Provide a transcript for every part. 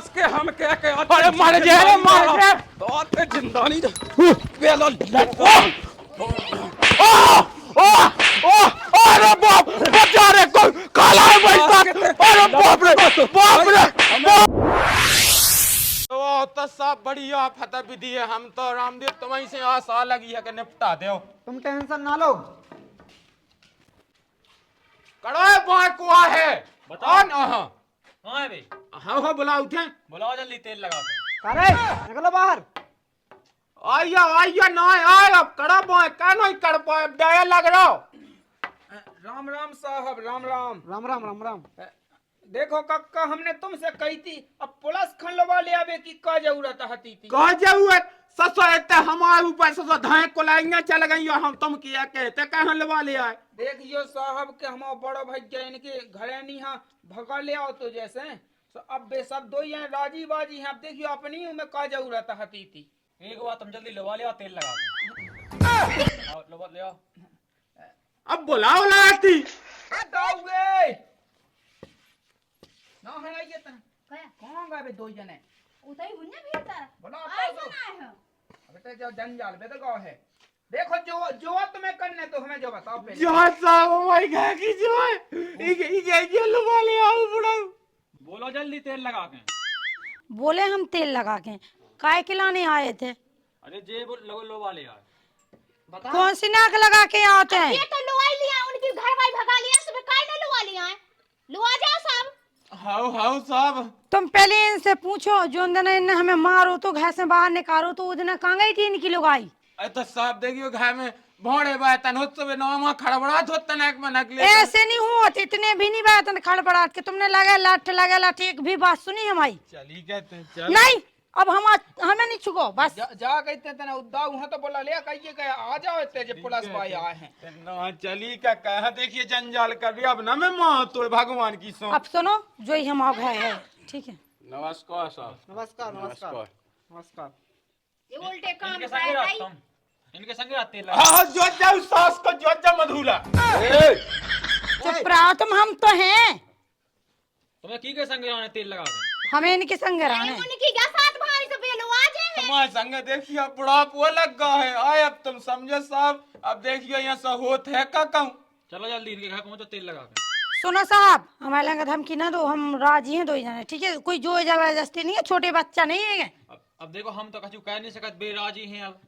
Police के हम क्या के अरे मार जे तो ते जिंदा नहीं बेलो अरे बाप बचा रे कोई काला है भाई अरे बाप रे तो सब बढ़िया फतह विधि है। हम तो रामदेव तुम्हें से आशा लगी है कि निपटा दो। तुम टेंशन ना लो। कड़ोए बाय कुआ है बताओ। बताओ हां कहाँ है बे? हाँ बुलाओ उठे बुलाओ जल्दी तेल लगा के। अरे निकलो बाहर। आइया ना आए अब कड़ा बाय क्या नहीं कर पाए दया लग रहा। राम राम साहब राम राम। राम राम राम राम। देखो कक्का हमने तुमसे कही थी अब पुलिस खंडवा ले आवे की का जरूरत हती थी। कह जरूरत ससो इतने हमारे ऊपर ससो धाए को लाएंगे चल गई हम तुम किया कहते कहां लवा ले आए। देखियो साहब के हम बड़ो भैया इनके घरे नहीं भगा ले आओ तो जैसे तो अब बे सब दो यहाँ राजी बाजी हैं। अब देखियो अपनी में का जरूरत हती थी। एक बार तुम जल्दी लवा ले आओ तेल लगा के। आओ लवा ले आओ। अब बुलाओ लाती दाऊगे ना है ये तन क्या कौन गा बे दो जने उतई हुन्ने भी था बोलो आई आप बनाए हो बेटा जो जंजाल बे तो गाँव है। देखो जो तुम्हें करने तो हमें जो बताओ पहले। जो साहब हमारी घर की जो है ये लवा ले आओ बुढ़ा। बोलो जल्दी तेल लगा के। बोले हम तेल लगा के काय खिलाने आए थे। अरे जे लवा ले आओ। बता कौन सी नाक लगा के आते हैं। ये तो लुआ लिया उनकी घर वाई भगा लिया सब काय ना लुआ लिया है लुआ जाओ सब। हाउ साहब तुम पहले इनसे पूछो जो दिन इनने हमें मारो तो घर से बाहर निकालो तो उस दिन कहाँ गई थी इनकी लुगाई। अरे तो साहब देखियो घर में भोड़े बातन उत्सव नौमा खड़बड़ा धोतन एक में नकले ऐसे नहीं होत इतने भी नहीं बात खड़बड़ाहट के तुमने लगा लाठ एक भी बात सुनी हमारी। चली कहते चल नहीं अब हम हमें नहीं छुको बस जा कहते तना उद्दाऊ है तो बोला ले कहिए कि आ जाओ इतने जे पुलिस भाई आए हैं। ना चली का कह देखिए जंजाल कर रही अब ना मैं मां तो भगवान की सो। अब सुनो जो ही हम गए है ठीक है। नमस्कार साहब नमस्कार नमस्कार नमस्कार। ये उल्टे काम इनके कर संगे रहा रात है। तुम इनके संगे रात तेल लगा। हाँ जो जाओ सास को जो जा मधुरा चुप रहो तुम हम तो हैं तुम्हें की के संगे आने तेल लगा के। हमें इनके संग रहने। उनकी क्या साथ भारी से पे लुआ जाए हमारे संग देखिए बुढ़ापो लग गया है आए अब तुम समझो साहब अब देखियो यहाँ से होत है का कहूँ। चलो जल्दी इनके घर पहुंचो तेल लगा के। सुनो साहब हमारे लंग धमकी ना दो हम राजी हैं दो ही जाने ठीक है कोई जो जबरदस्ती नहीं है छोटे बच्चा नहीं है। अब देखो हम तो कछु कह नहीं सकते बेराजी हैं अब।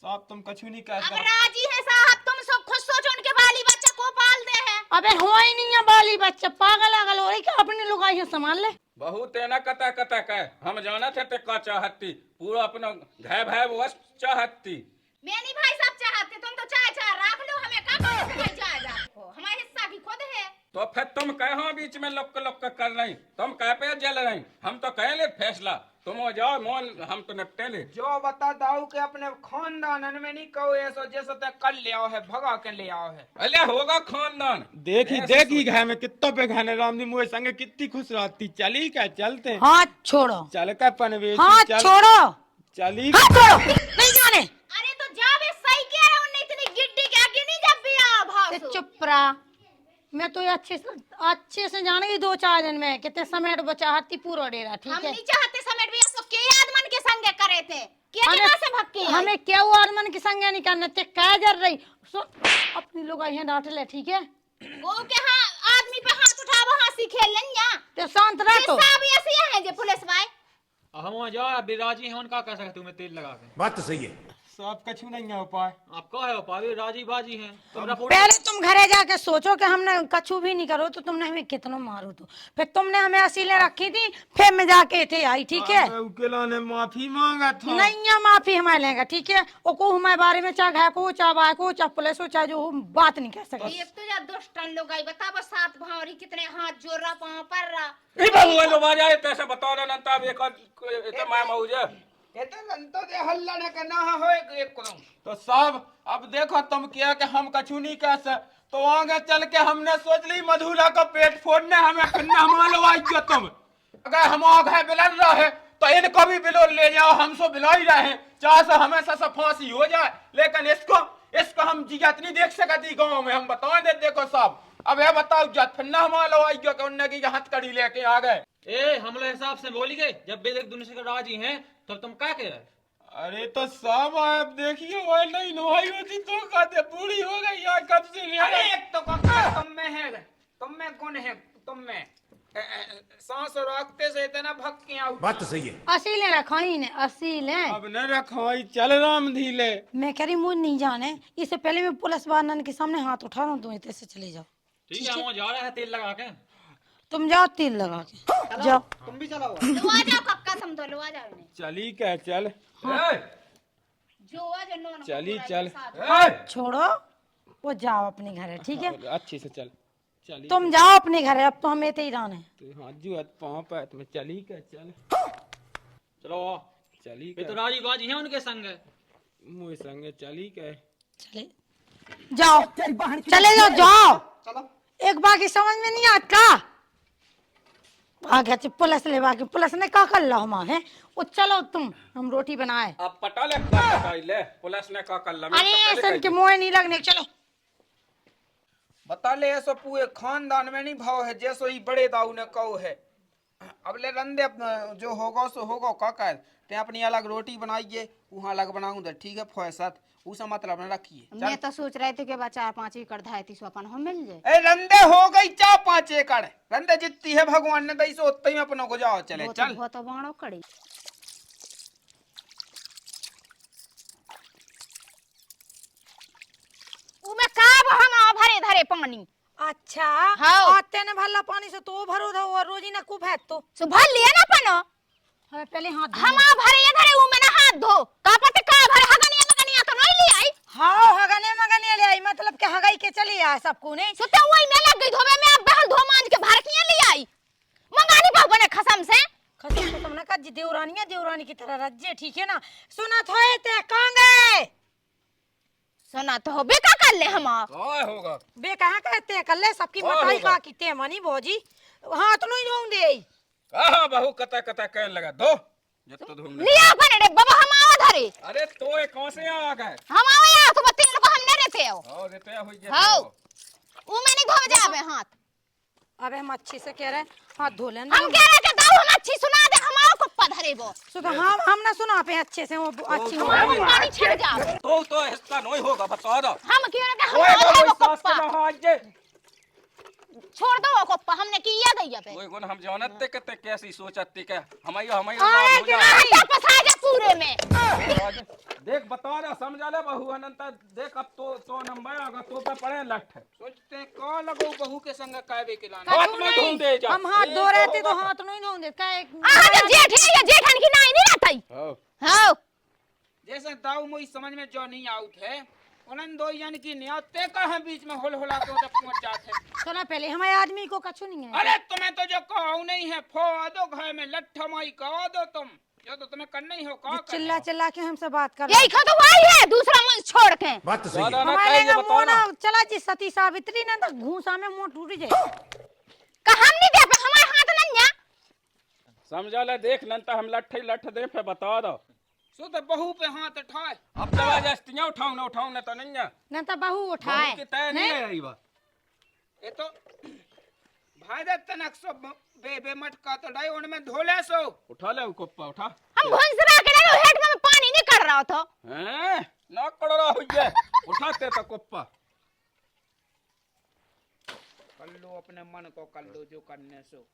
साहब तुम कछु नहीं कह अब सकते। राजी है साहब तुम सब खुद सोचो उनके बाली बच्चा को पाल दे है। अबे हो ही नहीं है बाली बच्चा पागल अगल हो रही क्या अपनी लुगाई संभाल ले। बहुत है ना कता कता कह हम जाना थे का चाहती पूरा अपना घर भय वश चाहती। मैंने भाई सब चाहते तुम तो चाय रख लो हमें का भाई चाय रखो हमारा हिस्सा भी खुद है। तो फिर तुम कहो बीच में लोक कर रही तुम कह पे जल रही हम तो कह ले फैसला तुम हो जाओ मोन हम तो निपटे ले। जो बता दाऊ के अपने खानदान में नहीं कहो ऐसा जैसा ते कल ले आओ है भगा के ले आओ है। अरे होगा खानदान देखी घर में कितों पे खाने रामदी मुझे संग कितनी खुश रहती चली क्या चलते हाथ छोड़ो चल का पनवेश हाथ छोड़ो चली हाथ छोड़ो नहीं जाने। अरे तो जावे सही कह रहा उन्हें इतनी गिड्डी क्या गिनी जब भी आ भाव चुप रहा मैं तो ये अच्छे से जान गई 2-4 दिन में कितने समेट बचाती पूरा डेरा ठीक हम है। नहीं चाहते समेट भी तो के आदमन के संगे करे थे क्या जगह से भक्की है। हमें क्या हुआ आदमन के संगे नहीं करना ते कह जर रही अपनी लोग यहाँ डांट ले ठीक है। वो के हाँ आदमी पे हाथ उठावा हंसी खेल लें या तो शांत रह तो सब ऐसे है जे पुलिस भाई। अब हम वहाँ जाओ बेराजी हैं उनका कह सकते तुम्हें तेल लगा के। बात तो सही है। साहब कछु नहीं है उपाय। आप कहो है पावे राजी बाजी हैं तुम रिपोर्ट। पहले तुम घरे जाके सोचो कि हमने कछु भी नहीं करो तो तुमने हमें कितना मारो तो फिर तुमने हमें असीलें रखी थी फिर मैं जाके थे आई ठीक है। उकेला ने माफी मांगा था नहीं है माफी हमारे लेगा ठीक है वो को हमारे बारे में चाहे घर को चाहे बाय को चाहे पुलिस हो चाहे जो हो बात नहीं कह सके। ये तो जा दुष्टन लोग आई बता बस सात भावरी कितने हाथ जोड़ रहा पांव पर रहा। ई बहु लो बाजा पैसे बताओ ना तब एक इतना माय मौजे तो दे हल्ला न करना हो एक करो। तो साहब अब देखो तुम क्या कि हम कछु नहीं कह सकते तो आगे चल के हमने सोच ली मधुरा का पेट फोड़ने हमें फिरना मालवाई क्यों तुम अगर हम आगे बिलर रहे तो इनको भी बिलो ले जाओ हम सो बिलो ही रहे चाहे से हमेशा से फांसी हो जाए लेकिन इसको हम जियत नहीं देख सकती गाँव में हम बताओ दे देखो साहब अब ये बताओ जत फिरना मालवाई क्यों कि उनने की हथकड़ी लेके आ गए। ए हम लोग हिसाब से बोली गए, जब भी देख दूसरे का राजी हैं तब तुम क्या कह रहे? अरे तो सब आप देखिए वो नहीं नहाई होती तो कहते बूढ़ी हो गई यार कब से नहीं अरे आई। एक तो कक्का तुम में है, तुम में कौन है? तुम में सांस रखते से इतना भग के आउट। बात तो सही है। असीले रखाई ने असीले। अब न रखवाई चल राम धीले। मैं कह रही मुझे नहीं जाने, इससे पहले मैं पुलिस वालन के सामने हाथ उठा रहा हूँ, तुम इतने से चले जाओ। ठीक है, हम जा रहे हैं तेल लगा के। तुम जाओ तेल लगा के जाओ। तुम भी चलाओ। लो आ जाओ कक्का, तुम तो लो आ जाओ इन्हें। चली क्या चल जो आ जाओ नौन को चली बुलाई चल। के साथ। छोड़ो, वो जाओ अपने घर है, ठीक है? अच्छे से चल चली। तुम जाओ अपने घर है, अब तो हम इतने ही रहने। तू हाथ जो हाथ पाँव पे तुम्हें चली क्या चल चलो चली ये तो क्या राजी बाजी है उनके संग। मुझे संगे चली क्या। चले जाओ, चले जाओ जाओ। चलो। एक बाकी समझ में नहीं आता। आ गया पुलिस ले बाकी, पुलिस ने क्या कर ला हम है? वो चलो तुम, हम रोटी बनाए। अब पटा ले क्या पटाई ले, पुलिस ने का कर ला। अरे सन के मुँह नहीं लगने, चलो। बता ले ऐसो पूरे खानदान में नहीं भाव है जैसो ही बड़े दाऊ ने कहो है। अब ले रंदे जो होगा सो होगा का कर ते अपनी अलग रोटी बनाइए, वहाँ अलग बनाऊं तो ठीक है फौसत उसे मतलब न रखिए। मैं तो सोच रही थी कि बा 4-5 एकड़ धायती सो अपन हम मिल जाए। ए रंदे हो गई 4-5 एकड़, रंदे जितनी है भगवान ने दई सो उतनी में अपनों को जाओ चले चल। वो तो बाणो कड़ी। उमे का हम भरे धरे पानी। अच्छा हाँ। आते ने भला पानी से तो भरो था और रोजी ना कुछ है तो सो भर लिया ना पनो। हमें पहले हाथ धो। हम भरे ये धरे उमे ना हाथ धो। का पते का भरे हगनिया मगनिया तो नहीं ले आई। हाँ हगने मगने ले आई, मतलब के हगाई के चली आ सबको ने। सो ते वही में लग गई धोबे में, अब बहल धो मांज के भर किया ले आई। मंगानी बाबू ने खसम से। खसम खसम ना कर देवरानिया देवरानी की तरह रज्जे, ठीक है ना? सुना था ते कहां गए? सुना तो हो बेका कर ले हम। ओए होगा बे कहां कहते कर ले सबकी हाँ, मटाई होगा। का की ते मनी भौजी हाथ नहीं धोंगे। कहा बहू कता कता कहने लगा दो जब तो धूम लिया बने रे बाबा हम आवा धरे। अरे तो ये कौन से आ गए? हम आवा या तो बत्ती को हम ने रहते हो। और रहते हुई जे हां ऊ में नहीं धोवे जावे हाथ। अबे हम अच्छे से कह रहे हाथ धो लेना। हम कह रहे के दाऊ हम अच्छी सुना दे, हम आओ कुप्पा धरे वो। सो तो हम ना सुना पे अच्छे से, वो अच्छी तो हम पानी छिड़ जावे। तो हिस्सा नहीं होगा बता दो। हम कह रहे के हम ओए आओ वो वो सास कुप्पा के हाथ जे छोड़ दो वो कुप्पा, हमने किया गई पे। कोई गुण हम जानते कहते कैसी सोचती के हमारी अरे बात हो क्या जाए। आटा पसा जा पूरे में। देख बता रहा समझा ले बहू अनंत देख अब तो नंबर आगा तो पे पड़े लठ सोचते का लगो बहू के संग कावे के लाना हाथ में धो दे जा। हम हाथ धो रहे थे तो हाथ नहीं धोंगे का एक आ जो जेठ है ये जेठन की नाई नहीं रहती। हां जैसे दाऊ मोई समझ में जो नहीं आउट है उनन दो यानी कि नियते का है बीच में होल होला के जब पहुंच जाते। सुना पहले हमारे आदमी को कछु नहीं है। अरे तुम्हें तो जो कहू नहीं है फो दो घर में लठ माई कह दो तुम जो तो तुम्हें करना ही हो का चिल्ला चिल्ला के हमसे बात कर यही खा तो वही है दूसरा मन छोड़ के। बात तो सही है। हमारे ना मुंह ना चला जी सती सावित्री ना तो घूसा में मुंह टूट जाए। का हम नहीं दे पे हमारे हाथ नन्या। समझा ले देख नंता हम लठ दे फिर बता दो सो तो बहू पे हाथ उठाए। अब दवा जस्तियां उठाऊं ना तो नहीं है ना तो बहू उठाए बहू की तय नहीं है ये बात। ये तो भाई दे तनक सो बे मटका तो डाई उनमें धोले सो उठा ले कोप्पा उठा। हम घुंसरा के ना हेड में पानी नहीं कर रहा था। हैं ना कर रहा हो ये उठाते तो कोप्पा कर लो अपने मन को कर लो जो करने सो।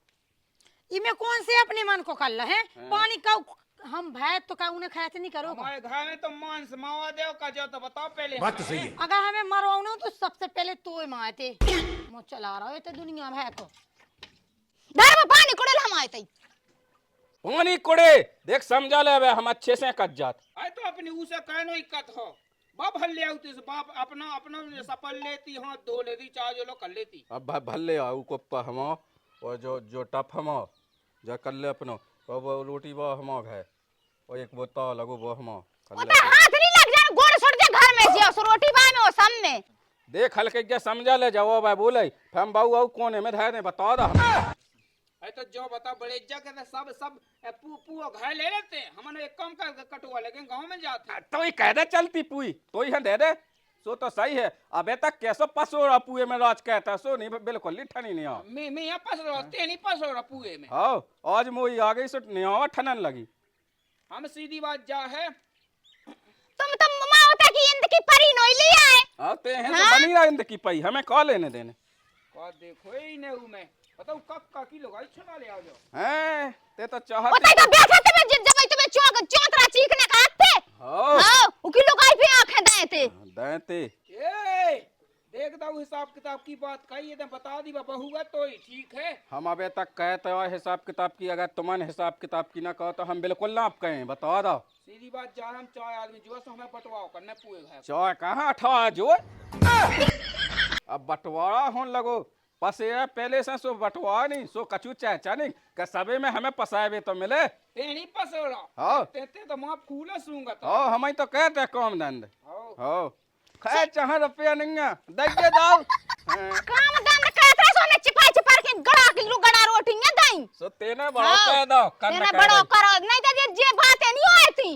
इमे कौन से अपने मन को कर है पानी का हम भैंस तो का उन्हें खाया नहीं करो। हमारे घर में तो मांस मावा देव का जो तो बताओ पहले। बात तो सही है। अगर हमें मरवाओ ना तो सबसे पहले तो मारते मुँह चला रहा हो तो दुनिया भैंस को घर में पानी कुड़ल हम आए थे। पानी कुड़े देख समझा ले बे हम अच्छे से कट जात आए तो अपनी उसे कहनो ही कट हो बाप हल्ले आउती से बाप अपना अपना सपल लेती हाथ धो लेती चाहे जो लोग कर लेती। अब भल्ले आऊ कोप्पा हम और जो टफ हम जो कर ले अपनो वो रोटी वो हम है और एक बोता लगो वो हम वो तो हाथ नहीं लग जाए गोड़ छोड़ दे घर में जे सो रोटी बाने वो सामने देख हल्के क्या समझा ले जाओ भाई बोले हम बाऊ आऊ कोने में धाय ने बता दा है तो जो बता बड़े इज्जत के सब पू घर ले लेते हैं हमने एक कम कर कटुआ लेकिन गांव में जाते तो ही कह दे चलती पुई तो ही दे दे सो तो सही है। अबे तक कैसो पसोड़ा पुए में राज कहता सो नहीं बिल्कुल लिठनी नहीं आ। मैं यहाँ फंस रहा ते नहीं फंस रहा पुए में। हाँ आज मोई आ गई सो नहीं आवा ठनन लगी। हम सीधी बात जा है तुम तो माओता की इंद की परी नोई लिया है। आते हैं तो बनी रहा इंद की पई हमें कॉल लेने देने। का देखो ही ने ऊ में बताओ कक्का की लगाई छुड़ा ले आ जाओ। हैं ते तो ओते चाहते तो बैठा थे मैं जब तुम्हें चौंतरा चीखने का थे। हाँ हां उकी लुगाई पे आंखें दे थे। देते ए देख दो हिसाब किताब की बात कही है बता दी बहुआ तो ही ठीक है। हम अबे तक कहते हो हिसाब किताब की अगर तुमने हिसाब किताब की ना कहो तो हम बिल्कुल ना आप कहें बता दो। सीधी बात जा हम चाय आदमी जो सो हमें बटवाओ करने पुए घर चाय कहाँ अठवा जो अब बंटवारा होने लगो पसे पहले से सो बंटवा नहीं सो कचू चाचा नहीं का सबे में हमें पसाए तो मिले। ते नहीं पसोड़ा हाँ ते तो मां फूला सूंगा तो हाँ हम तो कहते हैं कम दंड। हाँ हाँ खैर चाहे रुपया नहीं है दे दाओ। काम दंड कहते सोने चिपाई चिपार के गड़ा के लुगड़ा रोटी में दई। सो तेने बड़ा कह दो तेरे बड़ो करो नहीं तो जे बातें नहीं होई थी।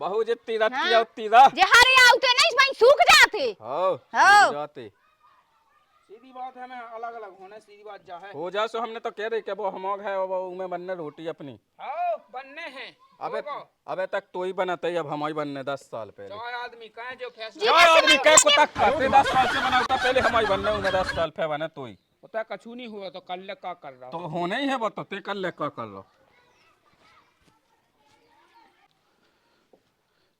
बहु जितनी रात हाँ। की उतनी दा। जे हरे आउते नहीं भाई सूख जाते। हाँ हाँ। जाते सीधी बात है मैं अलग अलग होने सीधी बात जा है हो जा सो हमने तो कह रही कि वो हम है वो में बनने रोटी अपनी। हाँ बनने हैं अबे अबे तक तो ही बनाते अब हमारी बनने 10 साल पहले। चाय आदमी कहे जो फैसला चाय आदमी कह को तक खाते 10 साल से बनाता पहले हमारी बनने होंगे 10 साल पे बने तो ही पता कछु नहीं हुआ तो कल का कर रहा तो होना ही है वो तो ते कर ले का कर लो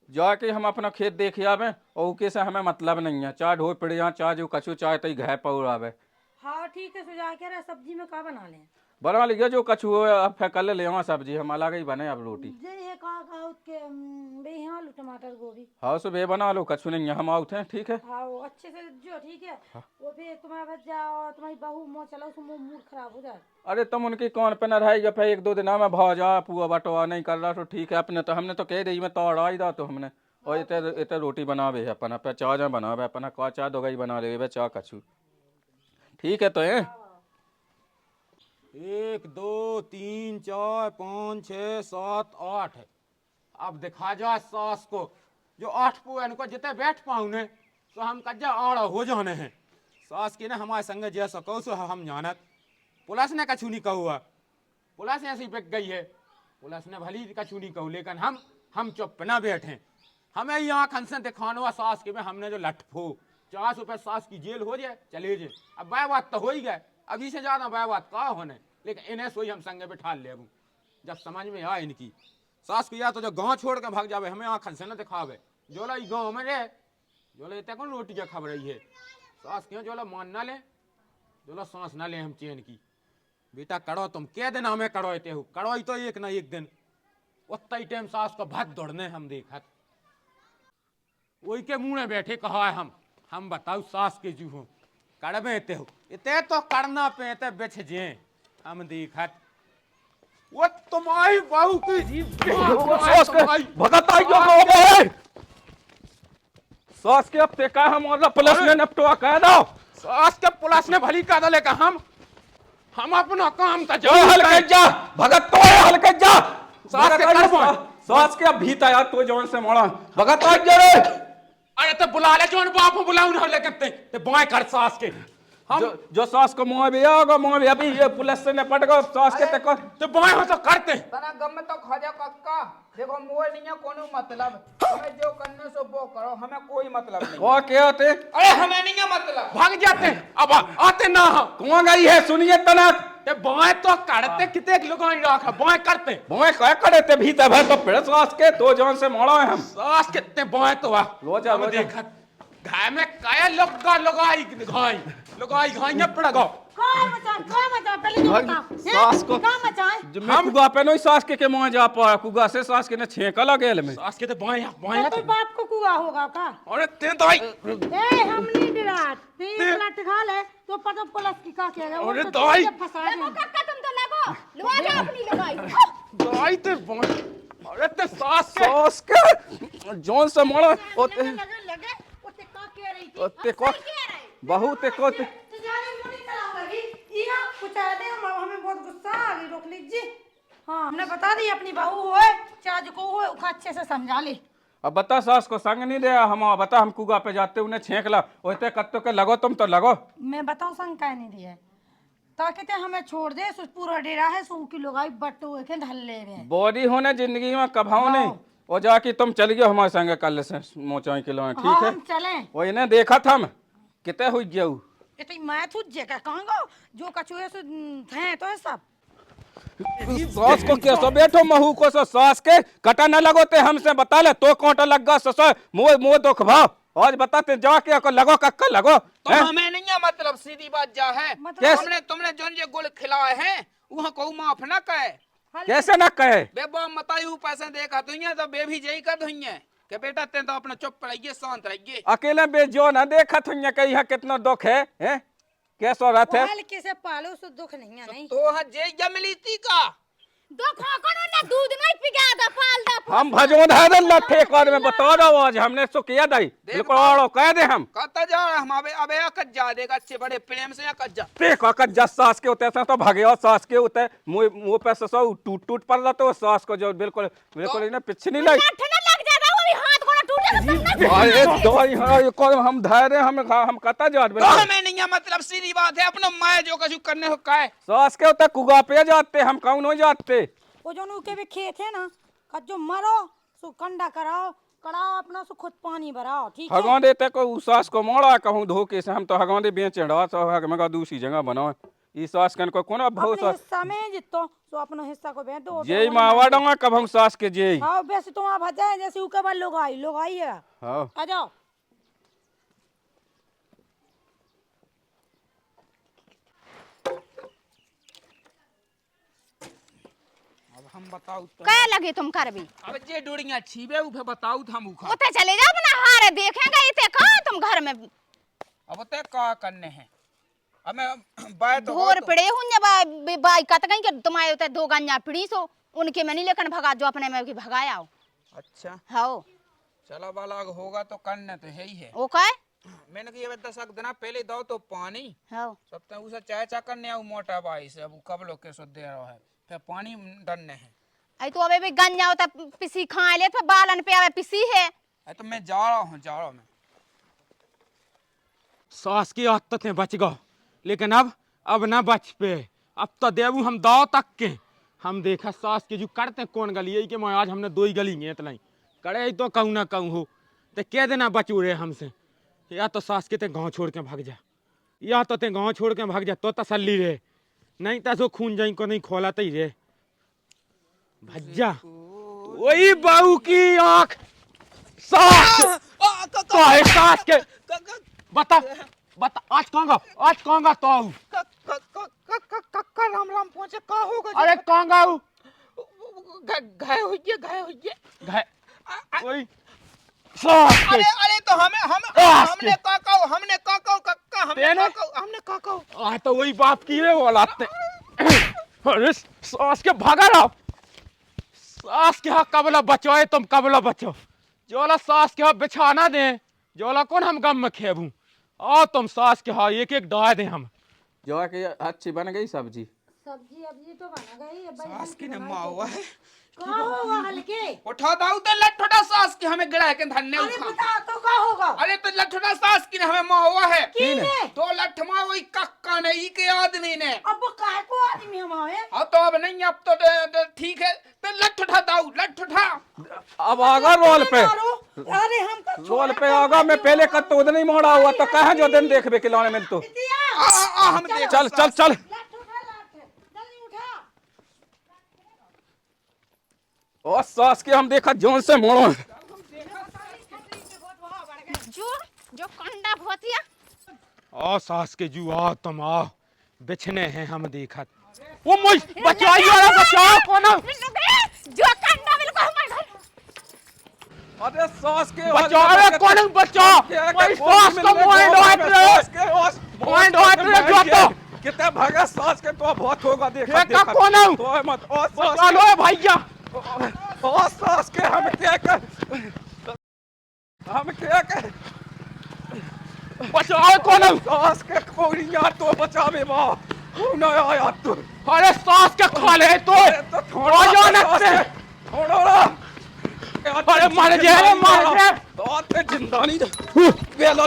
जाके हम अपना खेत देख आवे और के से हमें मतलब नहीं है चाय ढो पड़े यहाँ चाय जो कछु चाय तो घे पौड़ आवे। हाँ ठीक है सुझा के रहा सब्जी में का बना ले बना लिया जो कछु अब फिर कल ले आवा सब्जी हम अलग ही बने अब रोटी। जे ये का उसके बेहा आलू टमाटर गोभी। हाँ सुबह बना लो कछु नहीं है हम आउट हैं ठीक है। हाँ वो अच्छे से जो ठीक है वो भी तुम्हारा भज्जा और तुम्हारी बहू मोह चला उसमें मूड खराब हो जाए। अरे तुम उनकी कौन पे न रहेगा फिर 1-2 दिन में भाव जा पुआ बटवा नहीं कर रहा तो ठीक है अपने तो हमने तो कह दी मैं तोड़ा ही दा तो हमने और इतने रोटी बनावे है अपना पे चाय जा बनावे अपना का चाय दो गई बना ले चाय कछु ठीक है तो है 1 2 3 4 5 6 7 8 अब दिखा जा सास को जो 8 पुआ इनको जितने बैठ पाऊँ ने तो हम कज्जा आड़ा हो जाने हैं सास की ना हमारे संग जैसा कहो सो हम जानत पुलिस ने कछु नहीं कहूआ पुलिस ऐसी बिक गई है पुलिस ने भली कछु नहीं कहू लेकिन हम चुप ना बैठे हमें यहाँ खनसे दिखाना सास के में हमने जो लटफो 400 रुपये सास की जेल हो जाए चले जाए अब वह बात तो हो ही गए अभी से ज्यादा वह बात का होने लेकिन इन्हें सोई हम संगे बिठा ले जब समझ में आए इनकी सास को या तो जो गांव छोड़ के भाग जावे हमें यहाँ खनसे न दिखावे जोला गाँव में रहे जोला इतने कौन रोटी क्या खबर रही है सास क्यों जोला मान ना ले जोला सांस ना ले हम चैन की बेटा करो तुम क्या दिन हमें कड़ोते हो कड़ोई तो एक ना एक दिन उतना ही टाइम सास को भाग दौड़ने हम देखा वही के मुंह में बैठे कहा है हम बताओ सास के जू हो कड़बेते हो इतने तो करना पे बेच जे हम देखा वो तुम्हारी बहू की भगत आई जो सास के अब ते का हम और पुलिस ने नपटवा कह दो सास के पुलिस ने भली कह दले का हम अपना काम का जो हल कर जा भगत तो हल कर जा सास के कर सास के अब भीता यार तो जोन से मोड़ा भगत आ जा रे अरे तो बुला ले जोन बाप बुलाऊ ना लेकिन ते बाय कर सास के हम जो सास को मुंह भी आगा मुंह भी अभी ये पुलिस से निपट गो सास के ते को तो बाय हो तो करते तना गम में तो खाजा कक्का देखो मोए नहीं है कोनो मतलब हमें जो करने सो वो करो हमें कोई मतलब नहीं वो क्या होते अरे हमें नहीं है मतलब भाग जाते अब आते ना कौन गई है सुनिए तना ते बाय तो करते कितने लोग रखा बाय करते मुंह क्या करे ते भीतर भर तो फिर सास के तो जोन से मोड़ा है हम सास कितने बाय तो आ रोजा देखा घाय में काया लगाई घाई पड़ गो का मचा पहले तो बता सास को का मचाए जो मैं कुगा पे नहीं सास के मुंह जा पा कुगा से सास के ने छेका लगेल में सास के तो बाय तो बाप को कुआ होगा का अरे ते तो आई ए हम नहीं डरात तीन लट खा ले तो पता पुलिस की का कह अरे दवाई फंसा लगो काका तुम तो लगो लुआ जा अपनी लगाई दवाई ते बाय अरे ते सास के जोन से मोड़ा ओते लगे ओते का कह रही थी ओते को बहुत को जाने मुनी चला लगी ये कुछ आते हमें बहुत गुस्सा आ गई रोक लीजिए। हाँ हमने बता दी अपनी बहू होए चाज को होए उका अच्छे से समझा ले अब बता सास को संग नहीं दे हम बता हम कुआ पे जाते उन्हें छेक ला ओते कत्तो के लगो तुम तो लगो। मैं बताऊं संग का नहीं दिया ताकि ते हमें छोड़ दे सो पूरा डेरा है सो की लोगाई बट्टू के धल्ले में बॉडी होने जिंदगी में कभाओ नहीं और जाके तुम चल गए हमारे संग कल से मोचाई किलो ठीक है हम चले वो इन्हें देखा था हम कितने हुई गया इतनी मैं तुझ जगह कहूंगा जो कछुए से थे तो है सब सास को क्या सो बैठो महू को सो सास के कटा न लगोते हमसे बता ले तो कांटा लग गया ससुर मुंह दुख भाव आज बताते जाके को लगो कक्का लगो तो हमें नहीं है मतलब सीधी बात जा है तुमने तुमने जो ये गुल खिलाए हैं वहाँ को माफ ना कहे कैसे न कहे बेबा बताई पैसे देखा तो ये तो बेबी जई कर दो के बेटा ते तो अपना चुप रहिए शांत रहिए अकेले बेजो न देखा तुम कही है कितना दुख है कैसो रथ है किसे पालो सो दुख नहीं है नहीं तो हाँ जे जमली थी का दुख कोन ने दूध नहीं पिगा दा पाल दा हम भजोन है लठे कर में बता दो आज हमने सो किया दई बिल्कुल और कह दे हम कहता जा हम अबे कज्जा देगा अच्छे बड़े प्रेम से कज्जा देखो कज्जा सास के उते तो भागे और सास के उते मुंह पे सो टूट टूट पड़ रहा तो सास को जो बिल्कुल बिल्कुल इन्हें पीछे नहीं लाई लग जाता वो भी हाथ गोड़ा टूटे अरे दवाई हां को हम धैर्य हम कहता जात तो हमें नहीं है मतलब सीधी बात है अपना माय जो कुछ करने हो का सास के उते कुगा पे जाते हम कौन हो जाते वो जो उनके भी खेत है ना कज्जो मरो सो कंडा कराओ कड़ाओ अपना सो खुद पानी भराओ ठीक है हगों देते को उस सास को मोड़ा कहूं धोके से हम तो हगों दे बेच चढ़ा तो हग मगा दूसरी जगह बनाओ ई सास कन को कोना भाव अपने हिस्सा में जितो सो अपना हिस्सा को बेच दो जेई मावा डंगा कभं सास के जेई हां वैसे तो वहां भजा है जैसे ऊके बाल लोग आई है हां आ जाओ हम बताऊ तो क्या लगे तुम कर भी अब जे डोरियां छीबे उफे बताऊ हम उखा उते चले जाओ अपना हारे देखेंगे इते कहां तुम घर में अब ते का करने हैं अब मैं बाय तो भोर पड़े हुन बाई कत गई के तुम्हारे उते दो गन्या पड़ी सो उनके में नहीं लेकिन भगा जो अपने में की भगाया हो अच्छा हाओ चला वाला होगा तो करने तो है ही है ओ काय मैंने कहा ये 10 दिन पहले दो तो पानी हाओ सब तक उसे चाय चा करने आऊ मोटा बाई से अब कब लोग के सो दे रहा है फिर पानी डरने है आई तो अबे भी गन्या होता पिसी खा ले तो बालन पे आवे पिसी है तो मैं जा रहा हूं मैं सास की आदत है बच गो लेकिन अब ना बच पे अब तो देवू हम दाव तक के हम देखा सास के जो करते कौन गली है कि मैं आज हमने दो ही गली गए इतलाई करे तो कहूँ ना कहूँ हो तो कह देना बचू रहे हमसे या तो सास के ते गाँव छोड़ के भाग जा या तो ते गाँव छोड़ के भाग जा तो तसल्ली रहे नहीं तो सो खून जाई को नहीं खोला तो ही रे भज्जा वही बाऊ की आंख सास सास के बता बता आज कहूँगा तो राम राम पहुंचे का होगा अरे कहूँगा घाय होइए वही सास के अरे तो हमने काका हमने काका आ तो वही बात की रे औलाद ने अरे सास के भागा रहा सास के हाँ कबला बचोए तुम कबला बचो जोला सास के हाँ बिछाना दे जोला कौन हम गम में खेबू आ तुम सास के हाँ एक एक डाय दे हम जो कि अच्छी बन गई सब्जी सब्जी तो बना गई है सास की नम्मा हुआ है का होगा हल्के उठा दाऊ तो लठोटा सास की हमें गिरा के धन्ने अरे उठा बता तो का होगा अरे तो लठोटा सास की ने हमें माँ हुआ है किने तो लठमा वही कक्का ने ई के आदमी ने अब काय को आदमी हम आवे अब तो अब नहीं अब तो ठीक है तो लठ उठा दाऊ लठ उठा अब आगा रोल पे अरे हम तो रोल पे आगा मैं पहले कद तो नहीं मोड़ा हुआ तो कहाँ जो दिन देखबे खिलौने में तो हम देख चल चल चल जल्दी उठा और सास के हम देखा जोन से मोड़ो जो कंडा भोतिया आ सास के जू आ तुम आ बिछने हैं हम देखा वो मुझ बचाइए अरे बचाओ कौन जो कंडा बिल्कुल हमारे घर अरे सास के बचाओ अरे कौन बचाओ कोई सास को पॉइंट हट रहे जो तो कितना भागा सास के तो बहुत होगा देखा देखा कौन है तो मत और बचा लो भैया और सास के हम क्या कर बचाओ कौन है सास के कोड़ियां तो बचावे मां कौन आया तू अरे सास के खा ले तो थोड़ा आ जाओ ना थोड़ा अरे मार जे और पे जिंदा नहीं बेलो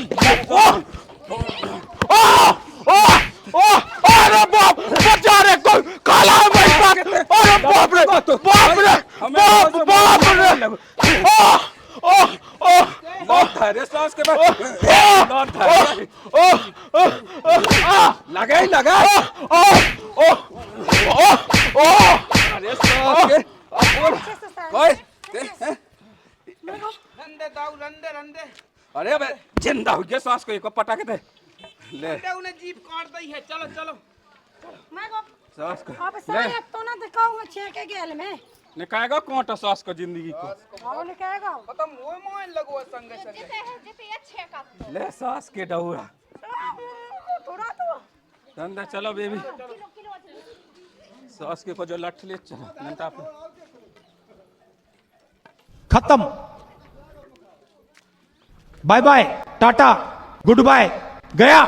अरे बाप बचा रे कोई काला है भाई अरे बाप रे बाप रे बाप रे लौट रे सांस के बाद लौट लगा ही लगा अरे सांस के ओए रंदे दाऊ रंदे अरे बे जिंदा हो गया सांस को एक पटा के दे ले रंदे उन्हें जीप काट दी है चलो चलो मैं को सांस को अब सारे तो ना दिखाऊं छे के गेल में निकाएगा कोटा सांस को जिंदगी को आओ निकाएगा खत्म वो मोहन लगो संगे संगे ले सांस के डौरा थोड़ा तो धंधा चलो बेबी सांस के को जो लठ ले चलो नंटा पे खत्म bye bye tata good bye गया।